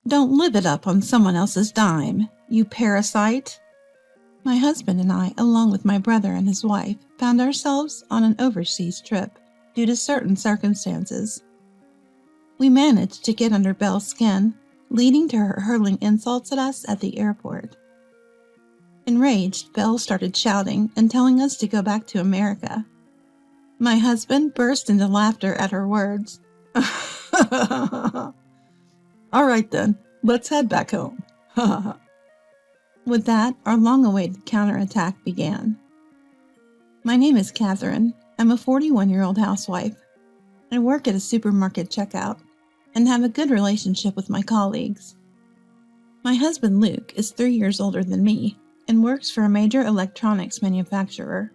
Don't live it up on someone else's dime, you parasite. My husband and I, along with my brother and his wife, found ourselves on an overseas trip due to certain circumstances. We managed to get under Belle's skin, leading to her hurling insults at us at the airport. Enraged, Belle started shouting and telling us to go back to America. My husband burst into laughter at her words. All right then, let's head back home. With that, our long-awaited counterattack began. My name is Catherine. I'm a 41-year-old housewife. I work at a supermarket checkout and have a good relationship with my colleagues. My husband Luke is 3 years older than me and works for a major electronics manufacturer.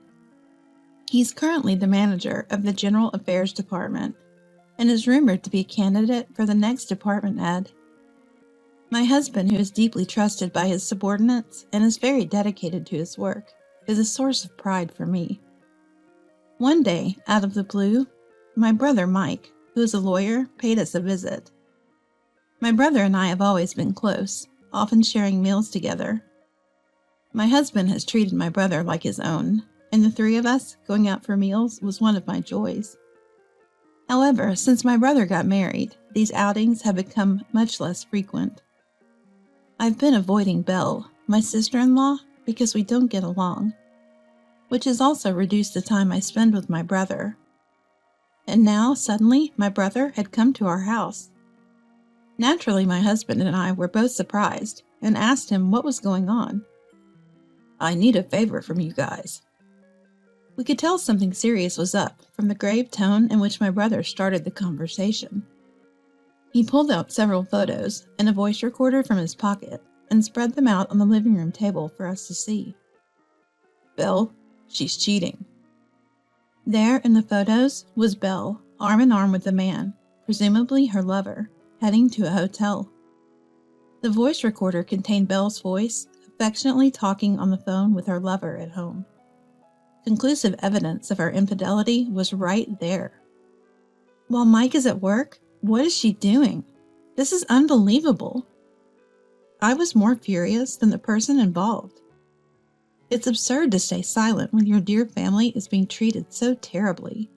He's currently the manager of the General Affairs Department and is rumored to be a candidate for the next department head. My husband, who is deeply trusted by his subordinates and is very dedicated to his work, is a source of pride for me. One day, out of the blue, my brother Mike, who is a lawyer, paid us a visit. My brother and I have always been close, often sharing meals together. My husband has treated my brother like his own, and the three of us going out for meals was one of my joys. However, since my brother got married, these outings have become much less frequent. I've been avoiding Belle, my sister-in-law, because we don't get along, which has also reduced the time I spend with my brother. And now, suddenly, my brother had come to our house. Naturally, my husband and I were both surprised and asked him what was going on. I need a favor from you guys. We could tell something serious was up from the grave tone in which my brother started the conversation. He pulled out several photos and a voice recorder from his pocket and spread them out on the living room table for us to see. Belle, she's cheating. There in the photos was Belle, arm in arm with a man, presumably her lover, heading to a hotel. The voice recorder contained Belle's voice, affectionately talking on the phone with her lover at home. Conclusive evidence of her infidelity was right there. While Mike is at work, what is she doing? This is unbelievable. I was more furious than the person involved. It's absurd to stay silent when your dear family is being treated so terribly.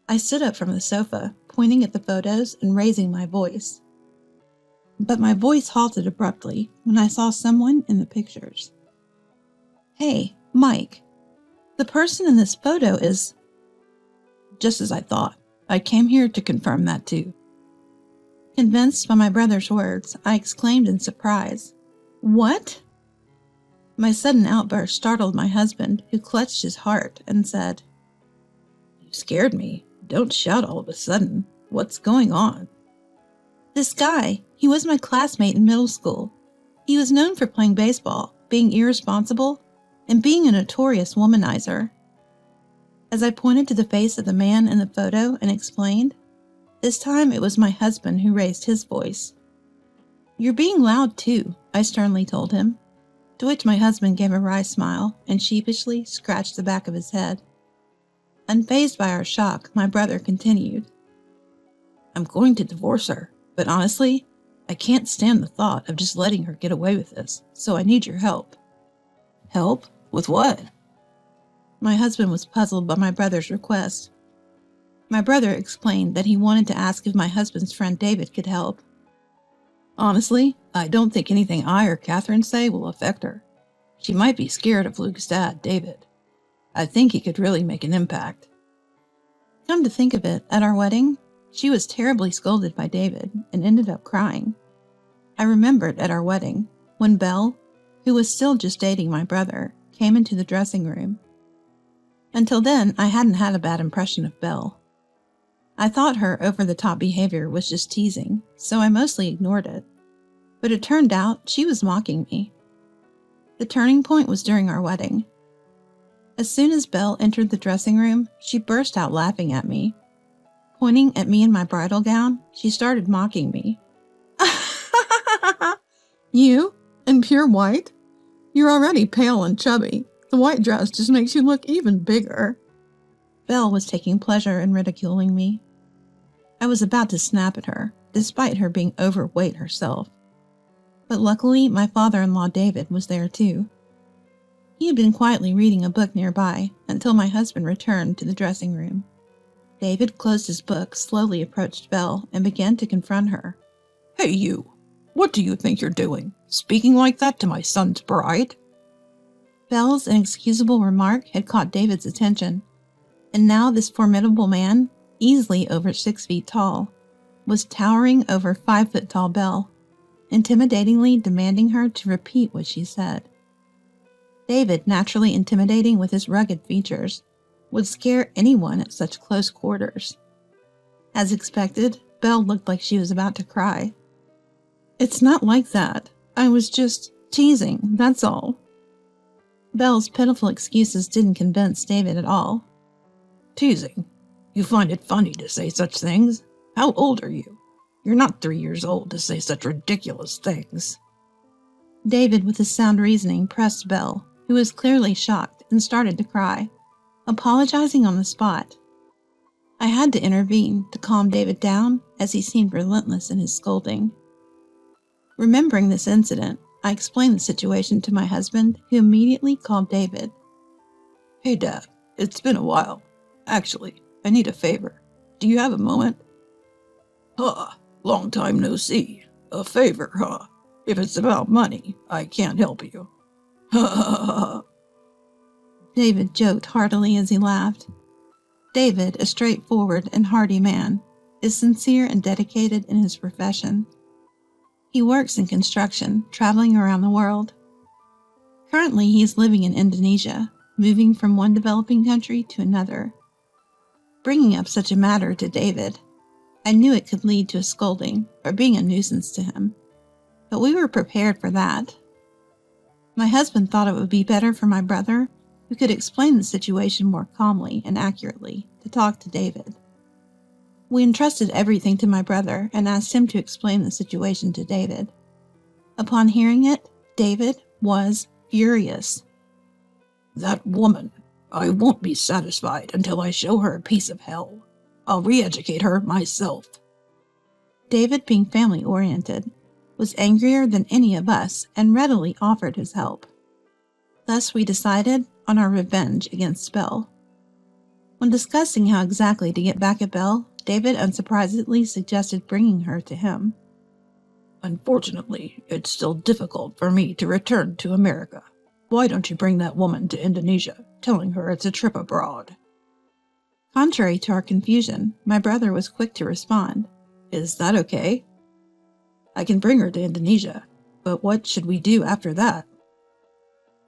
I stood up from the sofa, pointing at the photos and raising my voice. But my voice halted abruptly when I saw someone in the pictures. Hey, Mike. The person in this photo is... Just as I thought. I came here to confirm that too. Convinced by my brother's words, I exclaimed in surprise. What? My sudden outburst startled my husband, who clutched his heart and said, You scared me. Don't shout all of a sudden. What's going on? This guy, he was my classmate in middle school. He was known for playing baseball, being irresponsible, and being a notorious womanizer. As I pointed to the face of the man in the photo and explained, this time it was my husband who raised his voice. You're being loud too, I sternly told him, to which my husband gave a wry smile and sheepishly scratched the back of his head. Unfazed by our shock, my brother continued. I'm going to divorce her, but honestly, I can't stand the thought of just letting her get away with this, so I need your help. Help? With what? My husband was puzzled by my brother's request. My brother explained that he wanted to ask if my husband's friend David could help. Honestly, I don't think anything I or Catherine say will affect her. She might be scared of Luke's dad, David. I think he could really make an impact. Come to think of it, at our wedding, she was terribly scolded by David and ended up crying. I remembered at our wedding, when Belle, who was still just dating my brother, came into the dressing room. Until then, I hadn't had a bad impression of Belle. I thought her over-the-top behavior was just teasing, so I mostly ignored it. But it turned out she was mocking me. The turning point was during our wedding. As soon as Belle entered the dressing room, she burst out laughing at me. Pointing at me in my bridal gown, she started mocking me. You? In pure white? You're already pale and chubby. The white dress just makes you look even bigger. Belle was taking pleasure in ridiculing me. I was about to snap at her, despite her being overweight herself. But luckily, my father-in-law David was there too. He had been quietly reading a book nearby until my husband returned to the dressing room. David closed his book, slowly approached Belle, and began to confront her. "Hey you, what do you think you're doing? Speaking like that to my son's bride?" Belle's inexcusable remark had caught David's attention, and now this formidable man, easily over 6 feet tall, was towering over 5-foot-tall Belle, intimidatingly demanding her to repeat what she said. David, naturally intimidating with his rugged features, would scare anyone at such close quarters. As expected, Belle looked like she was about to cry. "It's not like that. I was just teasing, that's all." Belle's pitiful excuses didn't convince David at all. "Teasing? You find it funny to say such things? How old are you? You're not 3 years old to say such ridiculous things." David, with his sound reasoning, pressed Belle, who was clearly shocked and started to cry, apologizing on the spot. I had to intervene to calm David down, as he seemed relentless in his scolding. Remembering this incident, I explained the situation to my husband, who immediately called David. "Hey Dad, it's been a while. Actually, I need a favor. Do you have a moment?" "Huh, long time no see. A favor, huh? If it's about money, I can't help you." "Ha ha ha." David joked heartily as he laughed. David, a straightforward and hearty man, is sincere and dedicated in his profession. He works in construction, traveling around the world. Currently, he is living in Indonesia, moving from one developing country to another. Bringing up such a matter to David, I knew it could lead to a scolding or being a nuisance to him, but we were prepared for that. My husband thought it would be better for my brother, who could explain the situation more calmly and accurately, to talk to David. We entrusted everything to my brother and asked him to explain the situation to David. Upon hearing it, David was furious. "That woman, I won't be satisfied until I show her a piece of hell. I'll re-educate her myself." David, being family-oriented, was angrier than any of us and readily offered his help. Thus we decided on our revenge against Belle. When discussing how exactly to get back at Belle, David unsurprisingly suggested bringing her to him. "Unfortunately, it's still difficult for me to return to America. Why don't you bring that woman to Indonesia, telling her it's a trip abroad?" Contrary to our confusion, my brother was quick to respond. "Is that okay? I can bring her to Indonesia, but what should we do after that?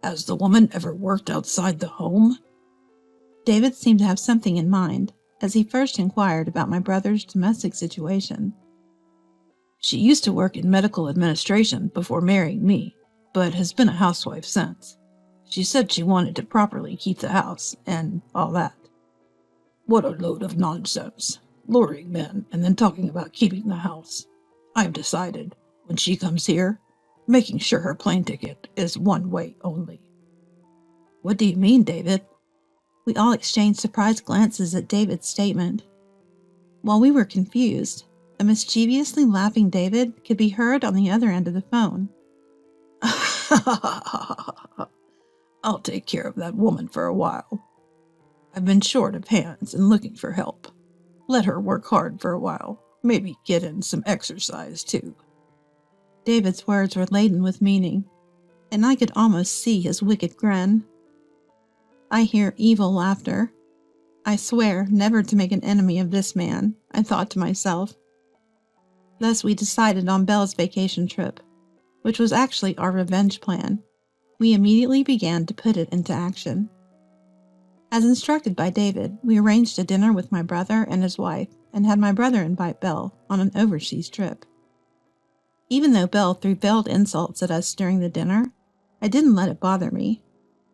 Has the woman ever worked outside the home?" David seemed to have something in mind, as he first inquired about my brother's domestic situation. "She used to work in medical administration before marrying me, but has been a housewife since. She said she wanted to properly keep the house, and all that." "What a load of nonsense. Luring men and then talking about keeping the house. I've decided, when she comes here, making sure her plane ticket is one way only." "What do you mean, David?" We all exchanged surprised glances at David's statement. While we were confused, a mischievously laughing David could be heard on the other end of the phone. "I'll take care of that woman for a while. I've been short of hands and looking for help. Let her work hard for a while, maybe get in some exercise too." David's words were laden with meaning, and I could almost see his wicked grin. I hear evil laughter. I swear never to make an enemy of this man, I thought to myself. Thus we decided on Belle's vacation trip, which was actually our revenge plan. We immediately began to put it into action. As instructed by David, we arranged a dinner with my brother and his wife and had my brother invite Belle on an overseas trip. Even though Belle threw veiled insults at us during the dinner, I didn't let it bother me.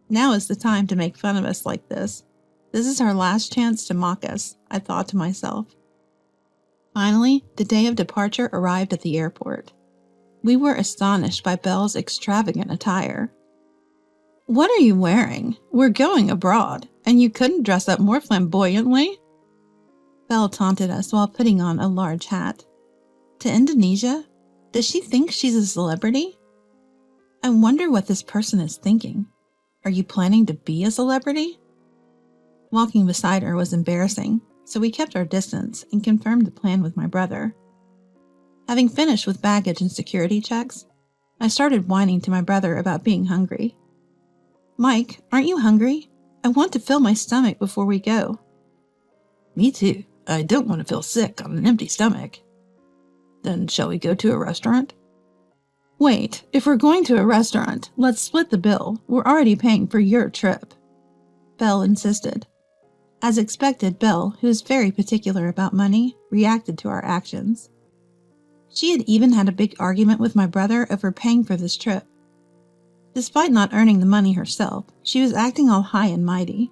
Now is the time to make fun of us like this. This is our last chance to mock us, I thought to myself. Finally, the day of departure arrived at the airport. We were astonished by Belle's extravagant attire. "What are you wearing? We're going abroad, and you couldn't dress up more flamboyantly?" Belle taunted us while putting on a large hat. To Indonesia? Does she think she's a celebrity? I wonder what this person is thinking. Are you planning to be a celebrity? Walking beside her was embarrassing, so we kept our distance and confirmed the plan with my brother. Having finished with baggage and security checks, I started whining to my brother about being hungry. Mike, aren't you hungry? I want to fill my stomach before we go. Me too. I don't want to feel sick on an empty stomach. Then shall we go to a restaurant? Wait, if we're going to a restaurant, let's split the bill. We're already paying for your trip. Belle insisted. As expected, Belle, who is very particular about money, reacted to our actions. She had even had a big argument with my brother over paying for this trip. Despite not earning the money herself, she was acting all high and mighty.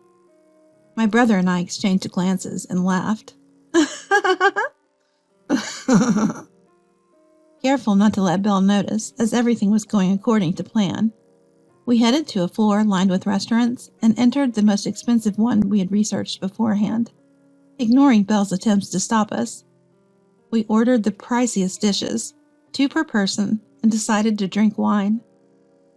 My brother and I exchanged glances and laughed. Careful not to let Belle notice, as everything was going according to plan. We headed to a floor lined with restaurants and entered the most expensive one we had researched beforehand, ignoring Belle's attempts to stop us. We ordered the priciest dishes, 2 per person, and decided to drink wine.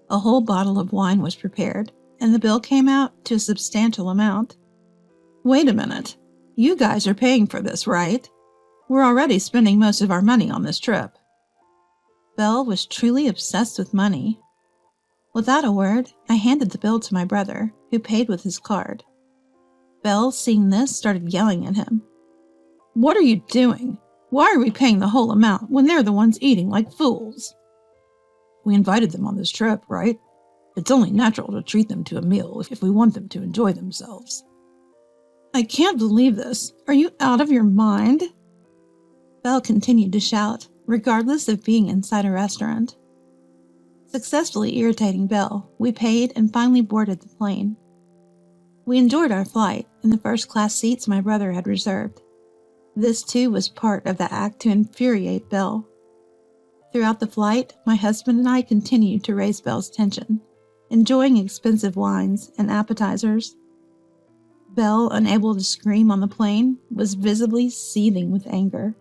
A whole bottle of wine was prepared, and the bill came out to a substantial amount. Wait a minute. You guys are paying for this, right? We're already spending most of our money on this trip. Belle was truly obsessed with money. Without a word, I handed the bill to my brother, who paid with his card. Belle, seeing this, started yelling at him. What are you doing? Why are we paying the whole amount when they're the ones eating like fools? We invited them on this trip, right? It's only natural to treat them to a meal if we want them to enjoy themselves. I can't believe this. Are you out of your mind? Belle continued to shout, regardless of being inside a restaurant. Successfully irritating Belle, we paid and finally boarded the plane. We enjoyed our flight in the first-class seats my brother had reserved. This too was part of the act to infuriate Belle. Throughout the flight, my husband and I continued to raise Belle's tension, enjoying expensive wines and appetizers. Belle, unable to scream on the plane, was visibly seething with anger.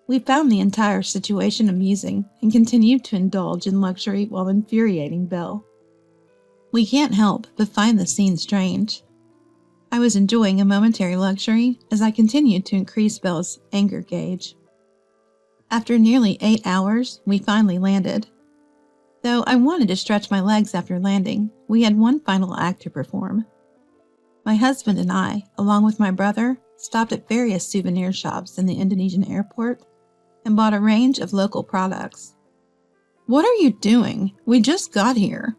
We found the entire situation amusing and continued to indulge in luxury while infuriating Belle. We can't help but find the scene strange. I was enjoying a momentary luxury as I continued to increase Belle's anger gauge. After nearly 8 hours, we finally landed. Though I wanted to stretch my legs after landing, we had one final act to perform. My husband and I, along with my brother, stopped at various souvenir shops in the Indonesian airport and bought a range of local products. What are you doing? We just got here.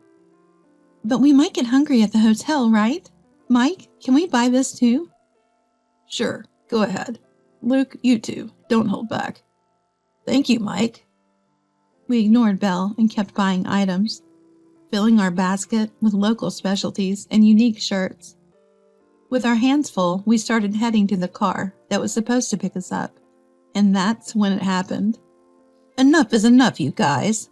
But we might get hungry at the hotel, right? Mike, can we buy this too? Sure, go ahead. Luke, you too. Don't hold back. Thank you, Mike. We ignored Belle and kept buying items, filling our basket with local specialties and unique shirts. With our hands full, we started heading to the car that was supposed to pick us up. And that's when it happened. Enough is enough, you guys.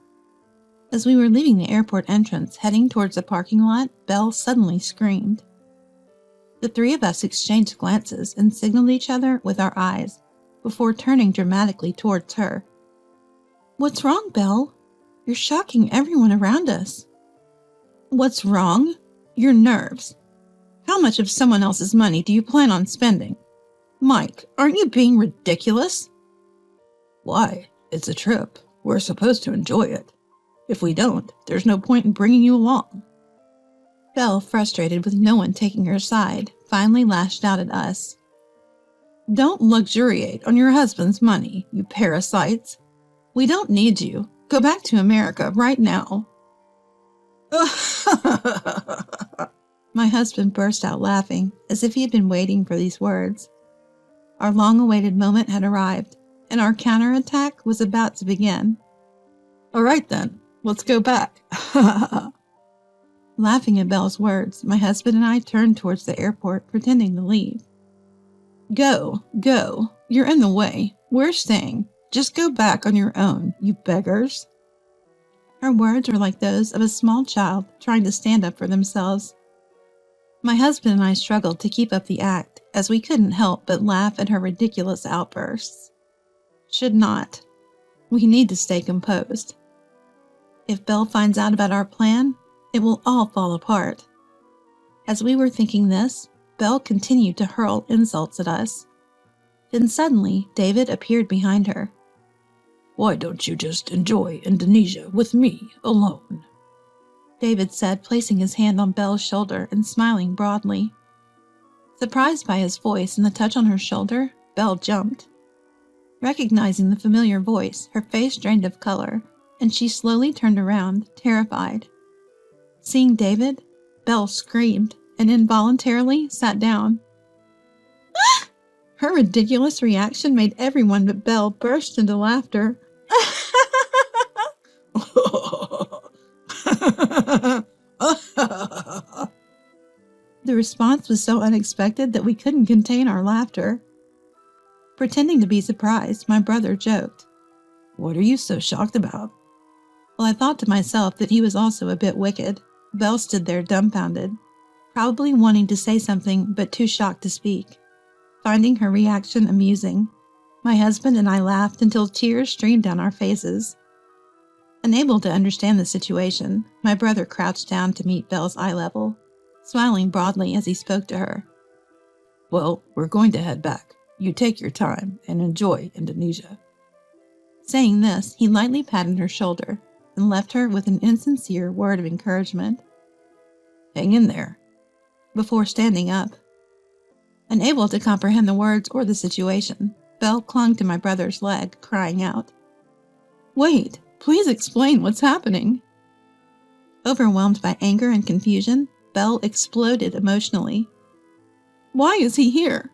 As we were leaving the airport entrance, heading towards the parking lot, Belle suddenly screamed. The 3 of us exchanged glances and signaled each other with our eyes before turning dramatically towards her. What's wrong, Belle? You're shocking everyone around us. What's wrong? Your nerves. How much of someone else's money do you plan on spending? Mike, aren't you being ridiculous? Why? It's a trip. We're supposed to enjoy it. If we don't, there's no point in bringing you along. Belle, frustrated with no one taking her side, finally lashed out at us. Don't luxuriate on your husband's money, you parasites. We don't need you. Go back to America right now. My husband burst out laughing, as if he had been waiting for these words. Our long-awaited moment had arrived, and our counterattack was about to begin. All right then, let's go back. Laughing at Belle's words, my husband and I turned towards the airport, pretending to leave. Go, go. You're in the way. We're staying. Just go back on your own, you beggars. Her words were like those of a small child trying to stand up for themselves. My husband and I struggled to keep up the act, as we couldn't help but laugh at her ridiculous outbursts. Should not. We need to stay composed. If Belle finds out about our plan, it will all fall apart. As we were thinking this, Belle continued to hurl insults at us. Then suddenly, David appeared behind her. Why don't you just enjoy Indonesia with me alone? David said, placing his hand on Belle's shoulder and smiling broadly. Surprised by his voice and the touch on her shoulder, Belle jumped. Recognizing the familiar voice, her face drained of color, and she slowly turned around, terrified. Seeing David, Belle screamed and involuntarily sat down. Her ridiculous reaction made everyone but Belle burst into laughter. The response was so unexpected that we couldn't contain our laughter. Pretending to be surprised, my brother joked, What are you so shocked about? Well, I thought to myself that he was also a bit wicked. Belle stood there dumbfounded, probably wanting to say something but too shocked to speak. Finding her reaction amusing, my husband and I laughed until tears streamed down our faces. Unable to understand the situation, my brother crouched down to meet Belle's eye level, smiling broadly as he spoke to her. Well, we're going to head back. You take your time and enjoy Indonesia. Saying this, he lightly patted her shoulder and left her with an insincere word of encouragement. Hang in there. Before standing up. Unable to comprehend the words or the situation, Belle clung to my brother's leg, crying out, Wait, please explain what's happening. Overwhelmed by anger and confusion, Belle exploded emotionally. Why is he here?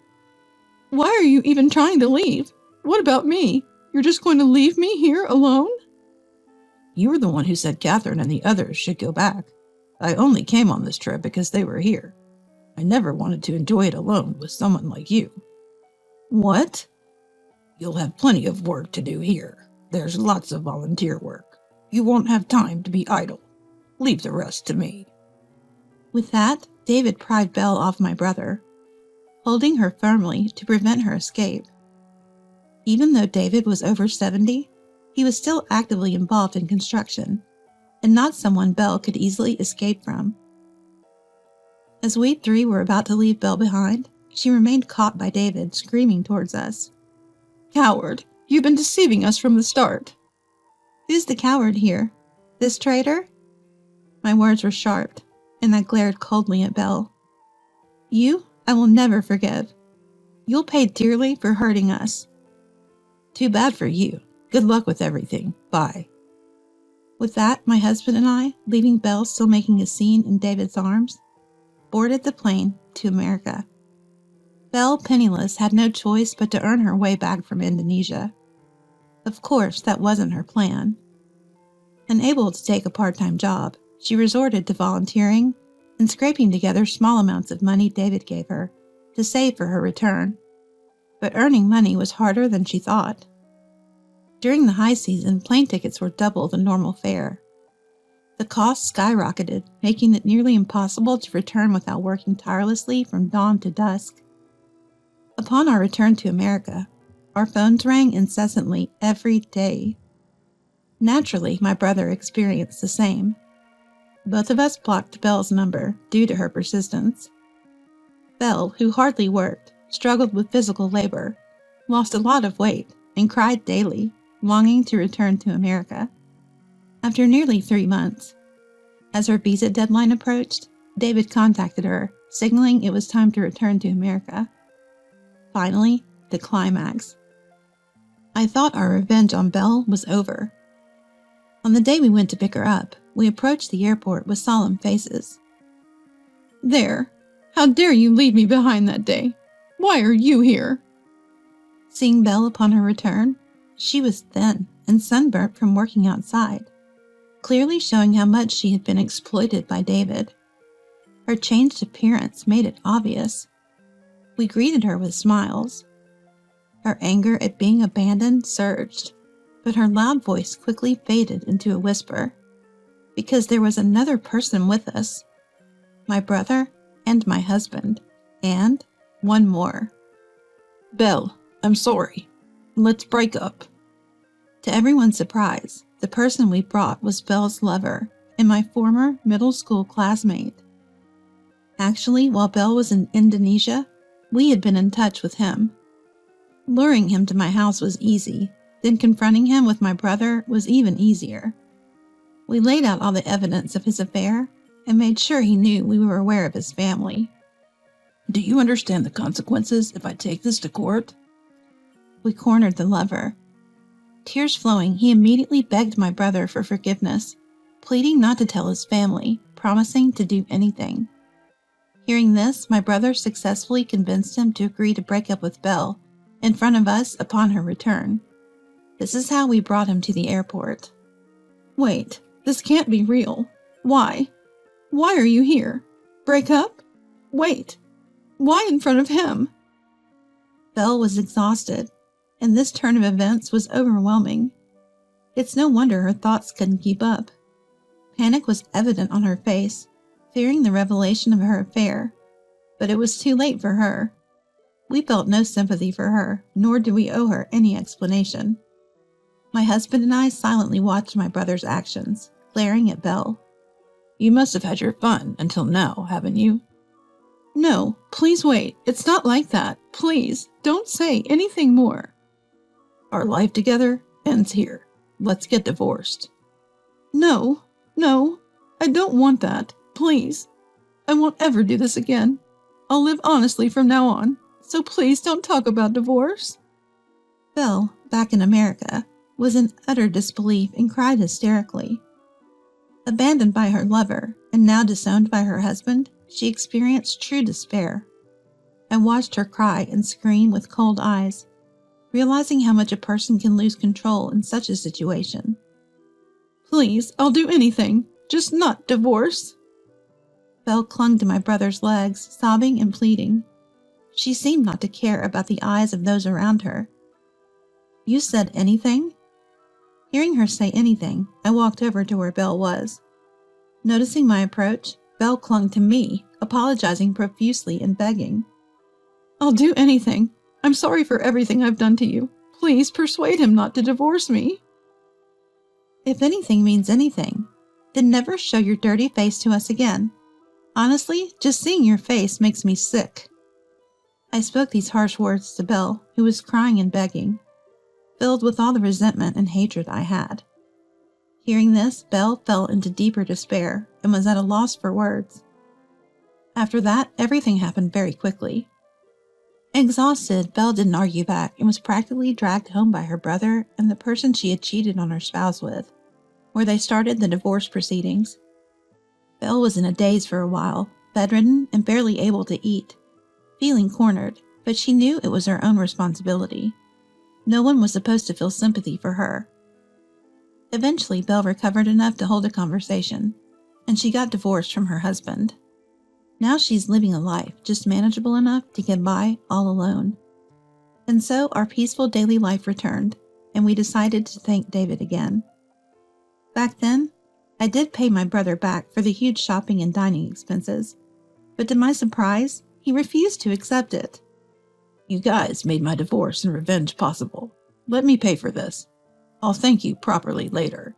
Why are you even trying to leave? What about me? You're just going to leave me here alone? You were the one who said Catherine and the others should go back. I only came on this trip because they were here. I never wanted to enjoy it alone with someone like you. What? You'll have plenty of work to do here. There's lots of volunteer work. You won't have time to be idle. Leave the rest to me. With that, David pried Belle off my brother, holding her firmly to prevent her escape. Even though David was over 70, he was still actively involved in construction, and not someone Belle could easily escape from. As we three were about to leave Belle behind, she remained caught by David, screaming towards us. Coward! You've been deceiving us from the start. Who's the coward here? This traitor? My words were sharp, and I glared coldly at Belle. You, I will never forgive. You'll pay dearly for hurting us. Too bad for you. Good luck with everything. Bye. With that, my husband and I, leaving Belle still making a scene in David's arms, boarded the plane to America. Belle, penniless, had no choice but to earn her way back from Indonesia. Of course, that wasn't her plan. Unable to take a part-time job, she resorted to volunteering and scraping together small amounts of money David gave her to save for her return. But earning money was harder than she thought. During the high season, plane tickets were double the normal fare. The cost skyrocketed, making it nearly impossible to return without working tirelessly from dawn to dusk. Upon our return to America, our phones rang incessantly every day. Naturally, my brother experienced the same. Both of us blocked Belle's number due to her persistence. Belle, who hardly worked, struggled with physical labor, lost a lot of weight, and cried daily, longing to return to America. After nearly 3 months, as her visa deadline approached, David contacted her, signaling it was time to return to America. Finally, the climax. I thought our revenge on Belle was over. On the day we went to pick her up, we approached the airport with solemn faces. There! How dare you leave me behind that day? Why are you here? Seeing Belle upon her return, she was thin and sunburnt from working outside, clearly showing how much she had been exploited by David. Her changed appearance made it obvious. We greeted her with smiles. Her anger at being abandoned surged, but her loud voice quickly faded into a whisper, because there was another person with us, my brother and my husband, and one more. Belle, I'm sorry. Let's break up. To everyone's surprise, the person we brought was Belle's lover and my former middle school classmate. Actually, while Belle was in Indonesia, we had been in touch with him. Luring him to my house was easy, then confronting him with my brother was even easier. We laid out all the evidence of his affair and made sure he knew we were aware of his family. Do you understand the consequences if I take this to court? We cornered the lover. Tears flowing, he immediately begged my brother for forgiveness, pleading not to tell his family, promising to do anything. Hearing this, my brother successfully convinced him to agree to break up with Belle in front of us upon her return. This is how we brought him to the airport. Wait, this can't be real. Why? Why are you here? Break up? Wait, why in front of him? Belle was exhausted, and this turn of events was overwhelming. It's no wonder her thoughts couldn't keep up. Panic was evident on her face, fearing the revelation of her affair, but it was too late for her. We felt no sympathy for her, nor do we owe her any explanation. My husband and I silently watched my brother's actions, glaring at Belle. You must have had your fun until now, haven't you? No, please wait. It's not like that. Please, don't say anything more. Our life together ends here. Let's get divorced. No, I don't want that. Please. I won't ever do this again. I'll live honestly from now on, so please don't talk about divorce. Belle, back in America, was in utter disbelief and cried hysterically. Abandoned by her lover and now disowned by her husband, she experienced true despair. I watched her cry and scream with cold eyes, realizing how much a person can lose control in such a situation. Please, I'll do anything, just not divorce. Belle clung to my brother's legs, sobbing and pleading. She seemed not to care about the eyes of those around her. You said anything? Hearing her say anything, I walked over to where Belle was. Noticing my approach, Belle clung to me, apologizing profusely and begging. I'll do anything. I'm sorry for everything I've done to you. Please persuade him not to divorce me. If anything means anything, then never show your dirty face to us again. Honestly, just seeing your face makes me sick. I spoke these harsh words to Belle, who was crying and begging, filled with all the resentment and hatred I had. Hearing this, Belle fell into deeper despair and was at a loss for words. After that, everything happened very quickly. Exhausted, Belle didn't argue back and was practically dragged home by her brother and the person she had cheated on her spouse with, where they started the divorce proceedings. Belle was in a daze for a while, bedridden and barely able to eat, feeling cornered, but she knew it was her own responsibility. No one was supposed to feel sympathy for her. Eventually, Belle recovered enough to hold a conversation, and she got divorced from her husband. Now she's living a life just manageable enough to get by all alone. And so our peaceful daily life returned, and we decided to thank David again. Back then, I did pay my brother back for the huge shopping and dining expenses, but to my surprise, he refused to accept it. You guys made my divorce and revenge possible. Let me pay for this. I'll thank you properly later.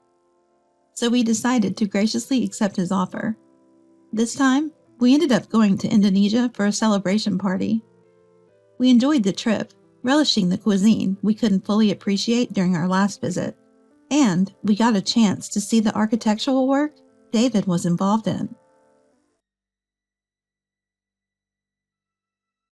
So we decided to graciously accept his offer. This time, we ended up going to Indonesia for a celebration party. We enjoyed the trip, relishing the cuisine we couldn't fully appreciate during our last visit, and we got a chance to see the architectural work David was involved in.